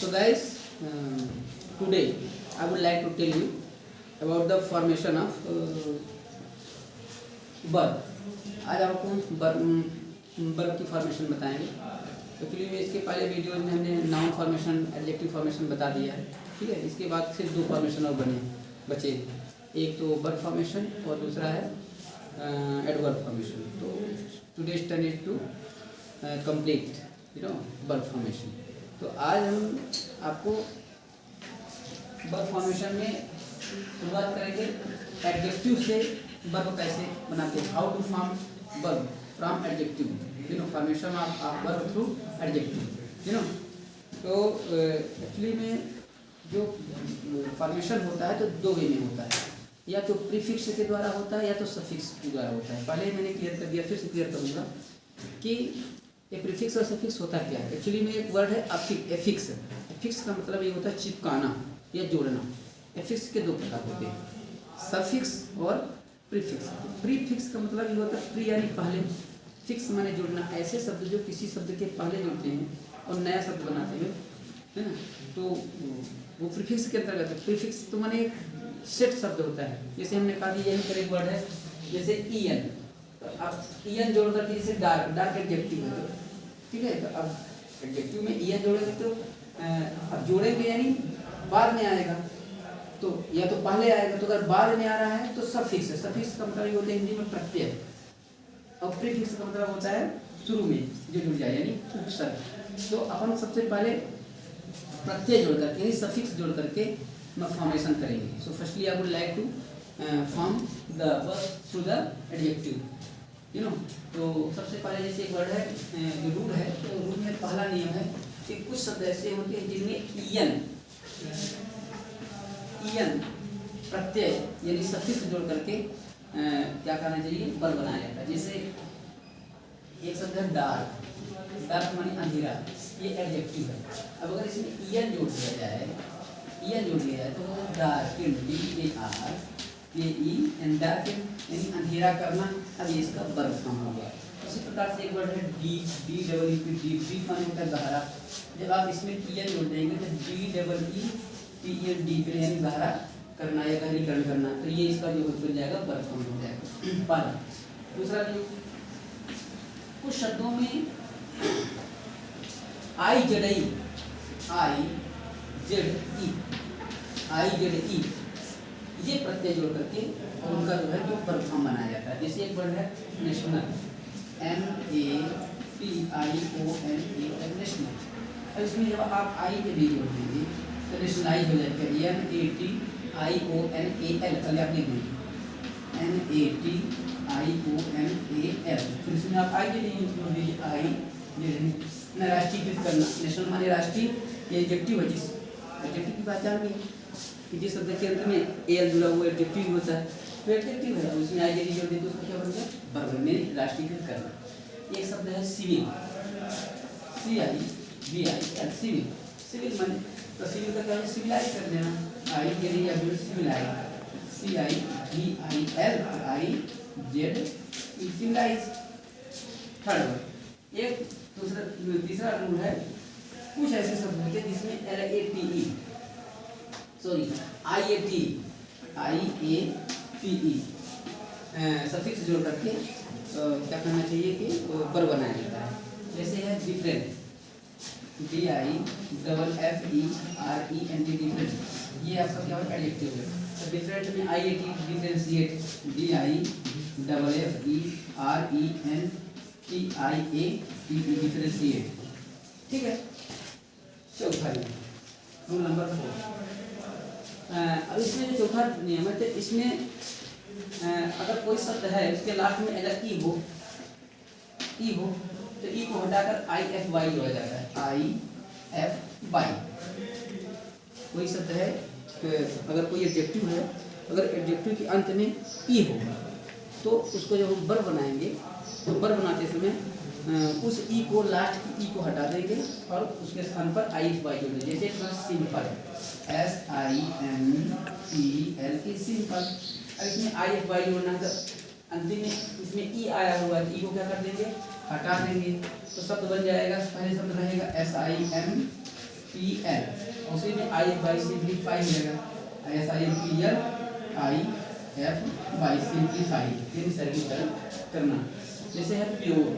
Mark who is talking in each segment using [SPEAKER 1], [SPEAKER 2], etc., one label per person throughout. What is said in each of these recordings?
[SPEAKER 1] So guys, today I would like to tell you about the formation of verb. आज आपको verb की formation बताएंगे। Actually में इसके पहले वीडियो में हमने नाउन फॉर्मेशन, एडजेक्टिव फॉर्मेशन बता दिया है, ठीक है। इसके बाद सिर्फ दो फॉर्मेशन और बचे, एक तो वर्ब फॉर्मेशन और दूसरा है एडवर्ब फॉर्मेशन। तो today study to complete verb formation. तो आज हम आपको वर्ब फॉर्मेशन में शुरुआत करेंगे एडजेक्टिव से। वर्ब कैसे बनाते हैं, how to form verb from adjective, formation of verb through adjective, तो एक्चुअली में जो फॉर्मेशन होता है तो दो वे में होता है, या तो प्रीफिक्स के द्वारा होता है या तो सफिक्स के द्वारा होता है। पहले मैंने क्लियर कर दिया, फिर से क्लियर करूँगा कि ये प्रीफिक्स और सफिक्स होता क्या है। एक्चुअली में एक वर्ड है एफिक्स। एफिक्स का मतलब ये होता है चिपकाना या जोड़ना। एफिक्स के दो प्रकार होते हैं, सफिक्स और प्रीफिक्स। प्रीफिक्स का मतलब ये होता है प्री यानी पहले, फिक्स माने जोड़ना। ऐसे शब्द जो किसी शब्द के पहले जुड़ते हैं और नया शब्द बनाते हैं, है ना, तो वो प्रीफिक्स के अंतर्गत है। प्रीफिक्स तो माने सेट शब्द होता है। जैसे हमने कहा कि यही पर एक वर्ड है, जैसे ईएन, तो अब ईएन जोड़ करके जैसे डार्क एडजेक्टिव है, ठीक है। तो अब एडजेक्टिव में ईएन जोड़ेंगे तो अब जोड़ेंगे यानी बाद में आएगा, तो या तो पहले आएगा। तो अगर बाद में आ रहा है तो सफिक्स है। सफिक्स का मतलब ये होता है हिंदी में प्रत्यय, और प्रीफिक्स का मतलब होता है शुरू में जो जुड़ जाए यानी उपसर्ग। तो अपन सबसे पहले प्रत्यय जोड़ करके यानी सफिक्स जोड़ करके फॉर्मेशन करेंगे। So firstly I would like to form the verb through the adjective, तो सबसे पहले जैसे एक वर्ड है जो रूल है, तो रूल में पहला नियम है कि कुछ शब्द ऐसे होते हैं जिनमें ईएन प्रत्यय यानी सफिक्स जोड़ करके क्या करना चाहिए, वर्ब बनाया जाता है। जैसे एक शब्द है डार्क, डार्क माने अंधेरा, ये एडजेक्टिव है। अब अगर इसमें ईएन जोड़ दिया जाए, तो डार्क डार्क यानी अंधेरा करना। अब ये इसका वर्ब फॉर्म हो गया। इसी प्रकार से एक वर्ड है डीप, डीप माने होता है गहरा। जब आप इसमें ईएन जोड़ देंगे तो डीप यानी गहरा करना या गहरीकरण करना, तो ये इसका जो बन जाएगा वर्ब फॉर्म हो जाएगा। पहला। दूसरा जो कुछ शब्दों में आई जेड ई ये प्रत्यय जोड़ करके और उनका जो है तो वर्ब फॉर्म बनाया जाता है। जैसे एक वर्ड है नेशनल, NATIONAL, नेशनल। अब इसमें जब आप आई के भी जोड़ देंगे तो नेशनलाइज हो जाएगा। NATIONAL पहले आप लिख देंगे, NATIONAL। फिर इसमें आप आई के लिए जोड़ दीजिए, आई राष्ट्रीयकृत करना। नेशनल माने राष्ट्रीय, ये एडजेक्टिव है। जिस एडजेक्टिव की पहचान भी है कि जिस शब्द के अंत में एल जुड़ा हुआ एडजेक्टिव होता है, तो एडजेक्टिव है। उसमें आई के लिए जोड़ दें तो उसका क्या बन गया, वर्ब में राष्ट्रीयकृत करना। एक शब्द है सिविल, CIVIL, सिविल माने तो सिविल का क्या है, सिविलाइज कर देना। आई के लिए या सिविलाइज, CIVIL, सिविलाइज। थर्ड एक तीसरा रूल है, कुछ ऐसे शब्द होते हैं जिसमें IATE सफिक्स जोड़ करके क्या करना चाहिए कि वर्ब बनाया जाता है। जैसे है डिफरेंट, DIFFERENT, डिफरेंट, ये आपका क्या है, एडजेक्टिव है। तो डिफरेंट में IAT डिफरेंशिएट, DIFFERENTIATE डिफरेंशिएट, ठीक है। चौथा रूल नंबर 4। अब इसमें जो चौथा नियम है, तो इसमें अगर कोई शब्द है उसके लास्ट में अगर ई हो तो ई को हटाकर IFY जोड़ा जाता है, IFY। कोई शब्द है तो अगर कोई एडजेक्टिव है, अगर एडजेक्टिव के अंत में ई हो तो उसको जब हम वर्ब बनाएंगे तो वर्ब बनाते समय उस ई को, लास्ट की ई को हटा देंगे और उसके स्थान पर IFY जोड़ देंगे। जैसे सिंपल, SIMPL, सिंपल। अब इसमें IFY जोड़ना है, अंतिम में इसमें ई आया हुआ है, ई को क्या कर देंगे, हटा देंगे, तो शब्द बन जाएगा। पहले शब्द रहेगा SIMPL एल, उसी में आई एफ बाई सिंप्लीफाई मिलेगा, SIMPLIF सिंप्लीफाई, तीन सरलीकरण करना। जैसे है प्योर,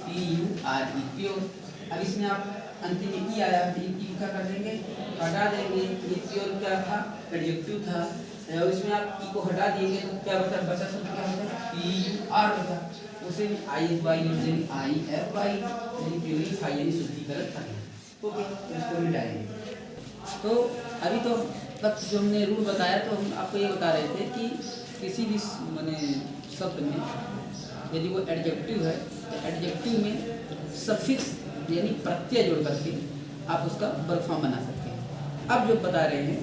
[SPEAKER 1] PURE प्योर। अब इसमें आप अंतिम में ई आया तो ई क्या कर देंगे, हटा देंगे। ये प्योर क्या था, एडजेक्टिव था, और इसमें आप ई को हटा देंगे तो क्या बचा, बचा शब्द क्या होगा, PUR बचा। उसे भी IFY यानी प्योरीफाई यानी शुद्धिकरण करना। ओके, इसको मिटाएंगे। तो अभी तो तक जो हमने रूल बताया तो हम आपको ये बता रहे थे कि किसी भी माने शब्द में यदि वो एडजेक्टिव है तो एडजेक्टिव में सफिक्स यानी प्रत्यय जोड़ करके आप उसका वर्ब फॉर्म बना सकते हैं। अब जो बता रहे हैं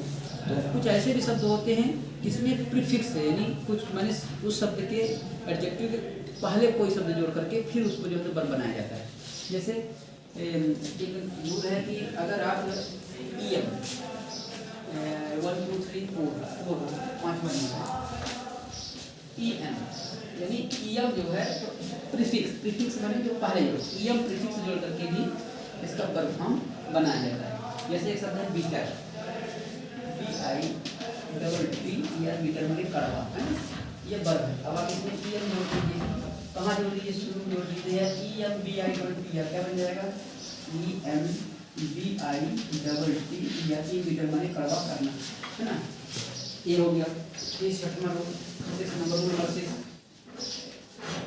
[SPEAKER 1] तो कुछ ऐसे भी शब्द होते हैं जिसमें प्रीफिक्स है, यानी कुछ माने उस शब्द के एडजेक्टिव के पहले कोई शब्द जोड़ करके फिर उसको जो है वर्ब बनाया जाता है। जैसे एक रूल है कि अगर आप EM 1 2 3 4 5 EM यानी EM जो है प्रीफिक्स माने जो पहले EM प्रीफिक्स जोड़ करके भी इसका वर्ब फॉर्म बनाया जाता है। जैसे एक शब्द है बीटर, BITTER बीटर मतलब कड़वा है, ये वर्ब है। अब आप इसमें EM जोड़ दीजिए, कहाँ जोड़ दीजिए, शुरू में जोड़ दीजिए, EMBITTER क्या बन जाएगा, EMBITTER बीटर माने कड़वा करना, है ना। ये हो गया। नंबर 6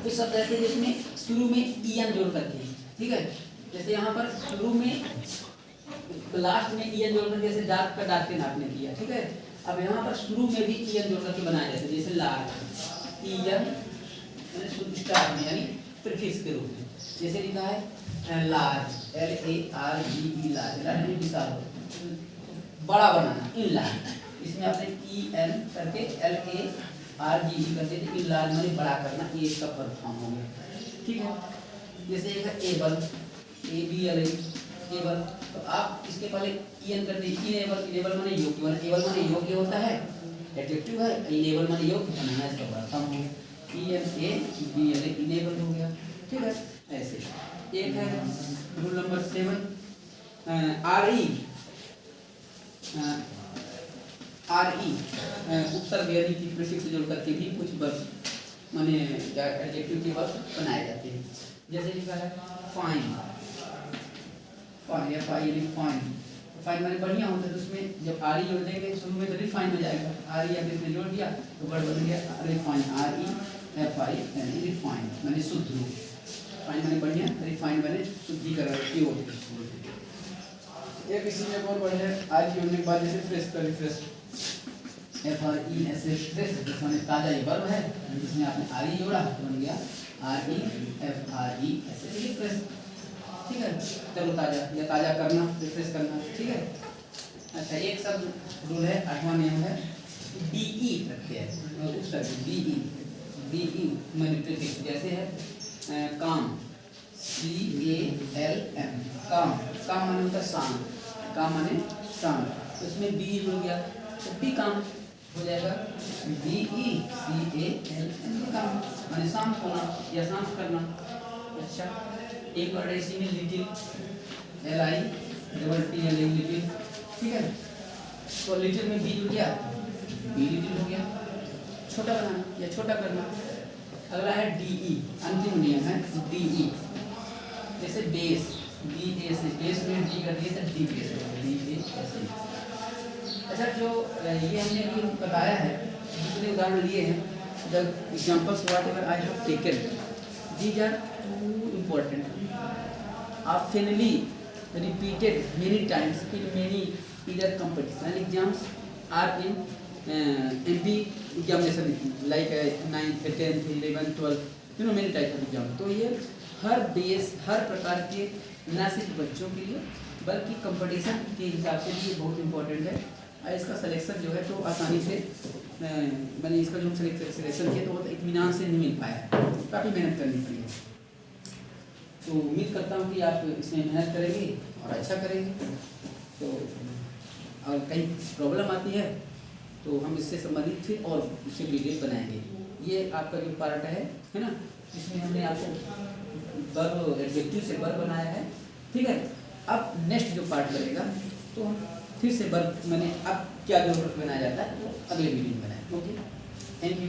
[SPEAKER 1] कुछ शब्द ऐसे जिसमें शुरू में EN जोड़ करके, ठीक है। जैसे यहाँ पर शुरू में लास्ट में EN जोड़ करके, जैसे डार्क का डार्क के नापने किया, ठीक है। अब यहाँ पर शुरू में भी EN जोड़ करके बनाया जाता है, जैसे लार्ज EN मैंने स्टार्ट में यानी प्रीफिक्स के रूप में, जैसे लिखा है लार्ज LARGE लार्ज विशाल बड़ा बनाना, इन लार्ज, इसमें आपने EN करके LARGE कर देते, इन लार्ज माने बड़ा करना, ये इसका वर्ब फॉर्म हो गया, ठीक है। जैसे एक है एबल एबल, तो आप इसके पहले EN कर दीजिए, इनेबल माने योग्य, एबल माने योग्य होता है, एडजेक्टिव है, इनेबल माने योग्य बनाना, इसका वर्ब फॉर्म हो गया, ENABL इनेबल हो गया, ठीक है। ऐसे एक है रूल नंबर 7 RE उपसर्ग यानी कि प्रीफिक्स जोड़ करके भी कुछ वर्ब माने एडजेक्टिव के वर्ब बनाए जाते हैं। जैसे लिखा है फाइन या फाइन माने बढ़िया होता है, तो उसमें जब RE जोड़ देंगे शुरू में तो रिफाइन हो जाएगा, RE या इसमें जोड़ दिया तो वर्ड बन गया रिफाइन, REFIN रिफाइन माने शुद्ध रूप, फाइन माने बढ़िया, रिफाइन माने शुद्धिकरण प्योर। एक इसी में और वर्ड है RE जोड़ने के बाद जैसे फ्रेश का रिफ्रेश, FRESH फ्रेश माने ताजा, ये वर्ब है, जिसमें आपने RE जोड़ा तो बन गया REFRESH फ्रेश, ठीक है। चलो ताजा या ताजा करना, रिफ्रेश करना, ठीक है। अच्छा, एक शब्द रूल है 8वां नियम है DE प्रत्यय, उपसर्ग DE माने प्रीफिक्स, जैसे है काम CALM काम माने होता है शाम, काम माने शाम, तो इसमें बी हो गया तो भी काम हो जाएगा, DECALM काम माने शाम होना या शाम करना। अच्छा, एक वर्ड है इसी में लिटिल LITTLE लिटिल, ठीक है। तो लिटिल में बी जुड़ गया, बी लिटिल हो गया, छोटा बनाना या छोटा करना। अगला है DE, अंतिम नियम है DE, जैसे बेस बेस में डी कर दिए तो डी बेस। अच्छा, जो ये हमने अभी बताया है, जितने उदाहरण लिए हैं, the examples whatever I have taken these are too important, oftenly repeated many times in many either competition and exams are in MP examination like 9th 10th 11th 12th many types of exam। तो ये हर प्रकार के न सिर्फ बच्चों के लिए बल्कि कंपटीशन के हिसाब से भी ये बहुत इम्पोर्टेंट है, और इसका सिलेक्शन जो है तो आसानी से मैंने इसका जो सिलेक्शन किया तो बहुत इत्मीनान से नहीं मिल पाया, काफ़ी मेहनत करनी पड़ी है। तो उम्मीद करता हूँ कि आप इसमें मेहनत करेंगे और अच्छा करेंगे। तो अगर कहीं प्रॉब्लम आती है तो हम इससे संबंधित फिर और उससे वीडियो बनाएंगे। ये आपका जो पार्ट है ना, इसमें हमने आपको वर्ब एडजेक्टिव से वर्ब बनाया है, ठीक है। अब नेक्स्ट जो पार्ट बनेगा तो हम फिर से वर्ब मैंने अब क्या जो बनाया जाता है वो अगले वीडियो में बनाएं। Okay, thank you.